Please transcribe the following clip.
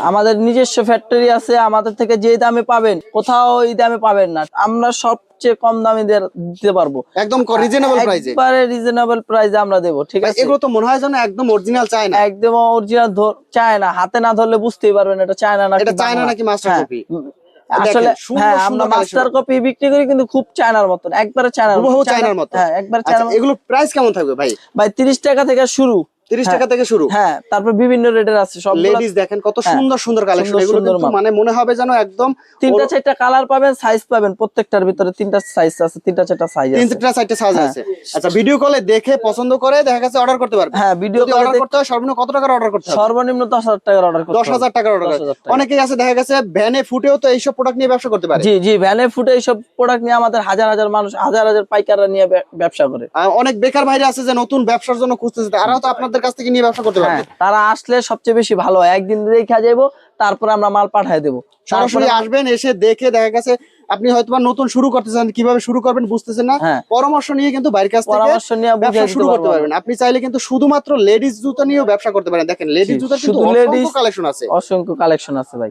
আমাদের নিজস্ব ফ্যাক্টরি আছে, আমাদের থেকে যে দামে পাবেন কোথাও এই দামে পাবেন না। আমরা সবচেয়ে কম দামে দিতে পারবো, একদম রিজনেবল প্রাইসে, একবারে রিজনেবল প্রাইসে আমরা দেবো। ঠিক আছে, এগুলো তো মনে হয় যেন একদম অরিজিনাল চায়না, একদম অরিজিনাল চায়না। হাতে না ধরলে বুঝতেই পারবেন এটা চায়না নাকি, এটা চায়না নাকি মাস্টার কপি। আসলে হ্যাঁ, আমরা মাস্টার কপি বিক্রি করি কিন্তু খুব চায়নার মতন, একবারে চায়নার মতো। হ্যাঁ, একবারে চায়নার। এগুলো প্রাইস কেমন থাকবে ভাই? ভাই 30 টাকা থেকে শুরু, 30 টাকা থেকে শুরু। হ্যাঁ, তারপর বিভিন্ন রেটের আছে সব। লেডিস দেখেন কত সুন্দর সুন্দর কালেকশন, এগুলো কিন্তু মানে মনে হবে যেন একদম 3টা 4টা কালার পাবেন, সাইজ পাবেন, প্রত্যেকটার ভিতরে 3টা সাইজ আছে, 3টা 4টা সাইজ আছে, 3টা 4টা সাইজ আছে। আচ্ছা, ভিডিও কলে দেখে পছন্দ করে দেখা গেছে অর্ডার করতে পারবে। হ্যাঁ, ভিডিও কলে অর্ডার করতে হয় সর্বনিম্ন কত টাকার অর্ডার করতে হবে? সর্বনিম্ন 10,000 টাকার অর্ডার করতে হবে। 10,000 টাকার অর্ডার। অনেকেই আছে দেখা গেছে ভ্যানে ফুটেও তো এইসব প্রোডাক্ট নিয়ে ব্যবসা করতে পারে। জি জি, ভ্যানে ফুটে এইসব প্রোডাক্ট নিয়ে আমাদের হাজার হাজার মানুষ, হাজার হাজার পাইকাররা নিয়ে ব্যবসা করে। অনেক বেকার ভাইরা আছে যে নতুন ব্যবসার জন্য খুঁজতেছে, তারাও তো আপনাদের কাছ থেকে নিয়ে ব্যবসা করতে পারবে। তারা আসলে সবচেয়ে বেশি ভালো হয়, একদিন দেখা যাবো, তারপর আমরা মাল পাঠিয়ে দেবো। সরাসরি আসবেন, এসে দেখে দেখা গেছে আপনি হয়তো নতুন শুরু করতেছেন, কিভাবে শুরু করবেন বুঝতেছেন না, পরামর্শ নিয়ে কিন্তু বাইরের কাছ থেকে ব্যবসা শুরু করতে পারবেন। আপনি চাইলে কিন্তু শুধুমাত্র লেডিস জুতা নিয়েও ব্যবসা করতে পারেন। দেখেন লেডিস জুতা কিন্তু অসংখ্য কালেকশন আছে, অসংখ্য কালেকশন আছে ভাই।